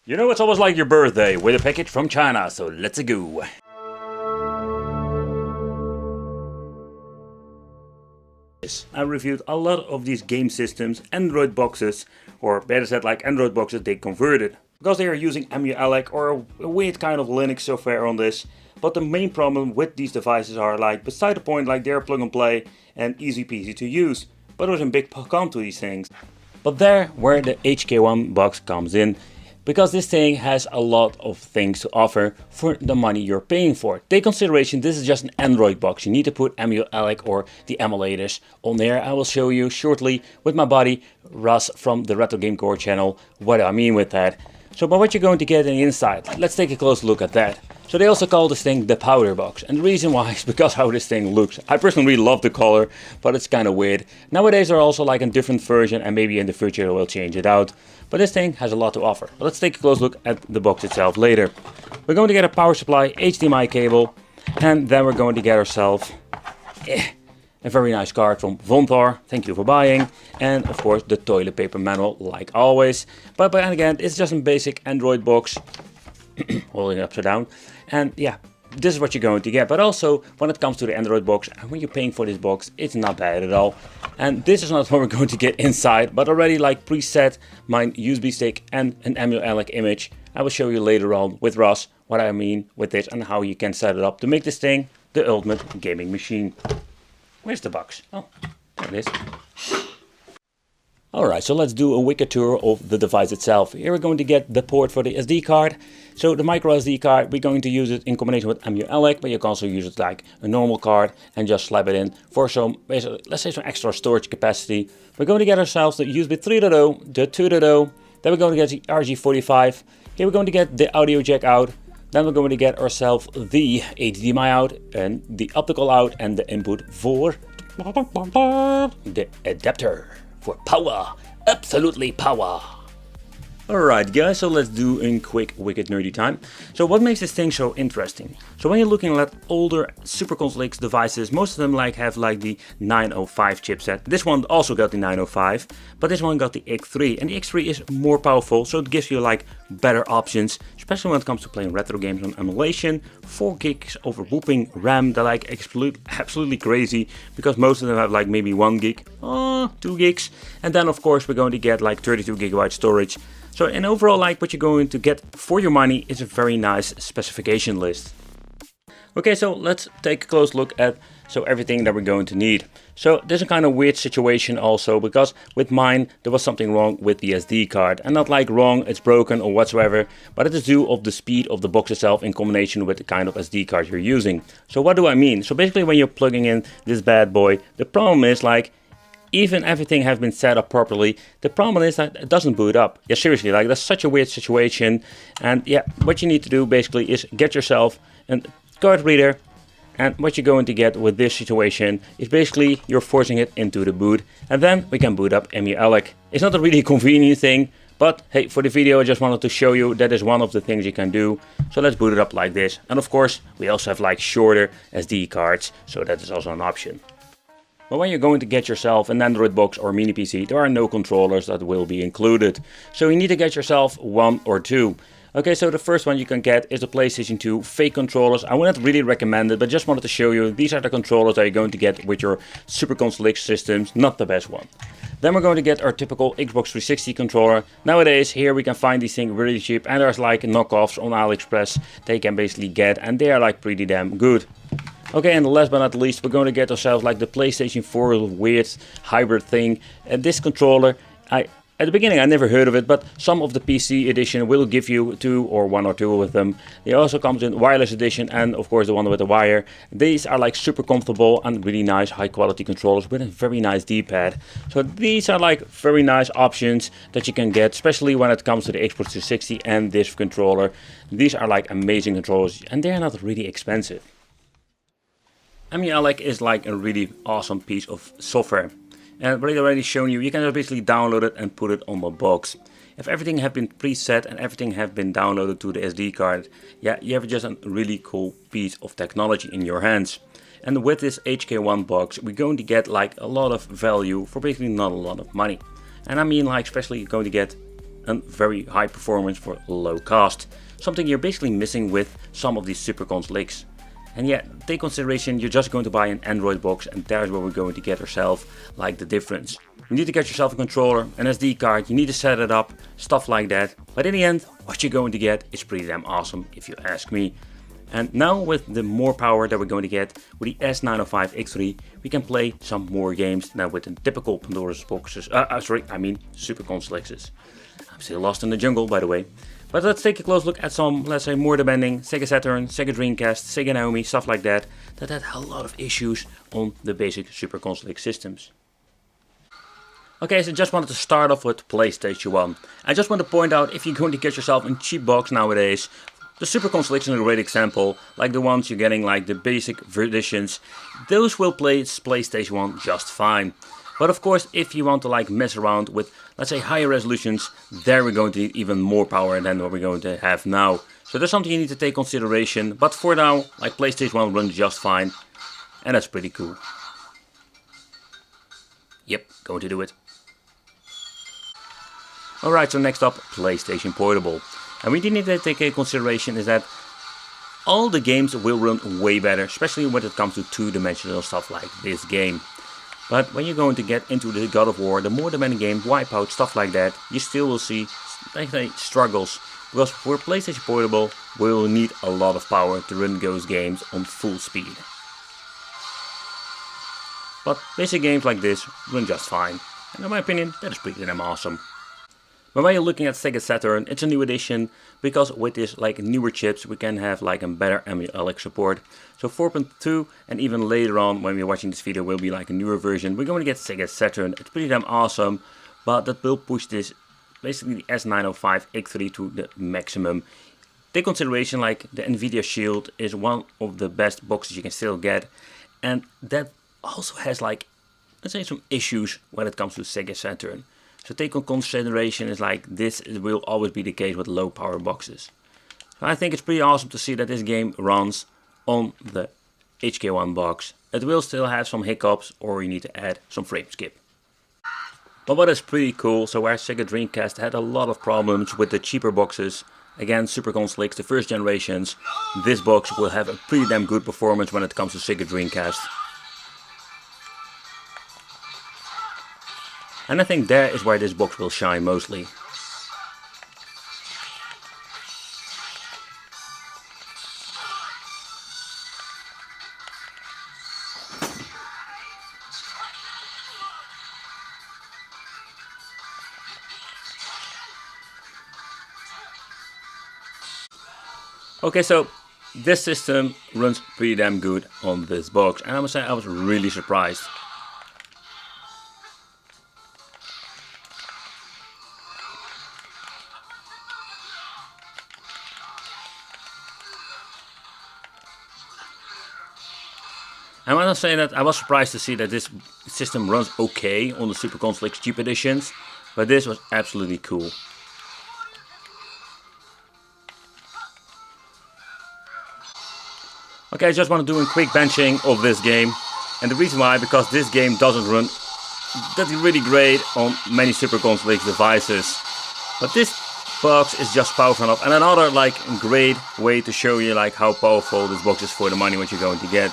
You know, it's almost like your birthday with a package from China, so let's go. I reviewed a lot of these game systems, Android boxes, or better said like Android boxes they converted. Because they are using emulate or a weird kind of Linux software on this. But the main problem with these devices are like, beside the point, like they're plug and play and easy peasy to use. But there's a big con to these things. But there where the HK1 box comes in. Because this thing has a lot of things to offer for the money you're paying for. Take consideration, this is just an Android box. You need to put emulate or the emulators on there. I will show you shortly with my buddy Russ from the Retro Game Core channel what I mean with that. So but what you're going to get in the inside, let's take a close look at that. So they also call this thing the powder box, and the reason why is because how this thing looks. I personally really love the color, but it's kind of weird. Nowadays there are also like a different version, and maybe in the future we'll change it out. But this thing has a lot to offer. But let's take a close look at the box itself later. We're going to get a power supply, HDMI cable, and then we're going to get ourselves a very nice card from Vontar, thank you for buying, and of course the toilet paper manual like always. But again, it's just a basic Android box, holding it upside down, and yeah, this is what you're going to get. But also when it comes to the Android box, and when you're paying for this box, it's not bad at all. And this is not what we're going to get inside, but already like preset my USB stick and an emulate image. I will show you later on with Ross what I mean with this and how you can set it up to make this thing the ultimate gaming machine. Where's the box? Oh, there it is. Alright, so let's do a wicked tour of the device itself. Here we're going to get the port for the SD card. So the micro SD card, we're going to use it in combination with emulate, but you can also use it like a normal card and just slap it in for some, let's say some extra storage capacity. We're going to get ourselves the USB 3.0, the 2.0, then we're going to get the RG45. Here we're going to get the audio jack out. Then we're going to get ourselves the HDMI out and the optical out and the input for the adapter for power, absolutely power. Alright guys, so let's do a quick wicked nerdy time. So what makes this thing so interesting? So when you're looking at older Super Console X devices, most of them like have like the 905 chipset. This one also got the 905, but this one got the X3, and the X3 is more powerful, so it gives you like better options, especially when it comes to playing retro games on emulation. 4 gigs of whooping RAM, they're like absolutely crazy, because most of them have like maybe 1 gig, 2 gigs, and then of course we're going to get like 32 gigabyte storage. So in overall, like what you're going to get for your money is a very nice specification list. Okay, so let's take a close look at everything that we're going to need. So there's a kind of weird situation also, because with mine there was something wrong with the SD card, and not like wrong, it's broken or whatsoever, but it is due of the speed of the box itself in combination with the kind of SD card you're using. So what do I mean? So basically when you're plugging in this bad boy, the problem is like, even everything has been set up properly, the problem is that it doesn't boot up. Yeah, seriously, like that's such a weird situation. And yeah, what you need to do basically is get yourself a card reader. And what you're going to get with this situation is basically you're forcing it into the boot. And then we can boot up emulate. It's not a really convenient thing, but hey, for the video I just wanted to show you that is one of the things you can do. So let's boot it up like this. And of course, we also have like shorter SD cards, so that is also an option. But when you're going to get yourself an Android box or mini PC, there are no controllers that will be included. So you need to get yourself 1 or 2. Okay, so the first one you can get is the PlayStation 2 fake controllers. I wouldn't really recommend it, but just wanted to show you, these are the controllers that you're going to get with your Super Console X systems, not the best one. Then we're going to get our typical Xbox 360 controller. Nowadays, here we can find these things really cheap, and there's like knockoffs on AliExpress they can basically get, and they are like pretty damn good. Okay, and last but not least, we're going to get ourselves like the PlayStation 4 weird hybrid thing. And this controller, at the beginning I never heard of it, but some of the PC edition will give you 2 or 1 or 2 of them. They also comes in wireless edition and of course the one with the wire. These are like super comfortable and really nice high quality controllers with a very nice D-pad. So these are like very nice options that you can get, especially when it comes to the Xbox 360 and this controller. These are like amazing controllers and they're not really expensive. emulate is like a really awesome piece of software. And what I've already shown you, you can just basically download it and put it on the box. If everything have been preset and everything have been downloaded to the SD card, yeah, you have just a really cool piece of technology in your hands. And with this HK1 box, we're going to get like a lot of value for basically not a lot of money. And I mean like especially you're going to get and very high performance for low cost. Something you're basically missing with some of these super conflicts. And yeah, take consideration you're just going to buy an Android box, and there's where we're going to get ourselves like the difference. You need to get yourself a controller, an SD card, you need to set it up, stuff like that. But in the end, what you're going to get is pretty damn awesome if you ask me. And now with the more power that we're going to get with the S905X3, we can play some more games than with the typical Pandora's boxes, Super Consolexes. I'm still lost in the jungle, by the way. But let's take a close look at some, let's say, more demanding Sega Saturn, Sega Dreamcast, Sega Naomi, stuff like that had a lot of issues on the basic Super Console systems. Okay, so just wanted to start off with PlayStation 1. I just want to point out, if you're going to get yourself a cheap box nowadays, the Super Console is a great example, like the ones you're getting, like the basic editions. Those will play PlayStation 1 just fine. But of course, if you want to like mess around with, let's say, higher resolutions, there we're going to need even more power than what we're going to have now. So there's something you need to take consideration. But for now, like PlayStation 1 runs just fine, and that's pretty cool. Yep, going to do it. Alright, so next up, PlayStation Portable. And we need to take into consideration is that all the games will run way better, especially when it comes to two-dimensional stuff like this game. But when you're going to get into the God of War, the more demanding game, Wipeout, stuff like that, you still will see, like, struggles. Because for PlayStation Portable, we will need a lot of power to run those games on full speed. But basic games like this run just fine. And in my opinion, that is pretty damn awesome. But when you're looking at Sega Saturn, it's a new edition, because with this like newer chips we can have like a better MULX support. So 4.2, and even later on when we're watching this video will be like a newer version. We're going to get Sega Saturn. It's pretty damn awesome, but that will push this, basically the S905X3 to the maximum. Take consideration like the Nvidia Shield is one of the best boxes you can still get, and that also has like, let's say, some issues when it comes to Sega Saturn. So take on consideration is like this will always be the case with low power boxes. So I think it's pretty awesome to see that this game runs on the HK1 box. It will still have some hiccups, or you need to add some frame skip. But what is pretty cool, so where Sega Dreamcast had a lot of problems with the cheaper boxes, again Super Console X, the first generations, this box will have a pretty damn good performance when it comes to Sega Dreamcast. And I think there is where this box will shine mostly. Okay, so this system runs pretty damn good on this box, and I must say I was really surprised. And when I say that, I was surprised to see that this system runs okay on the Super Console X cheap editions, but this was absolutely cool. Okay, I just want to do a quick benching of this game, and the reason why, because this game doesn't run that really great on many Super Console X devices, but this box is just powerful enough. And another like great way to show you like how powerful this box is for the money what you're going to get.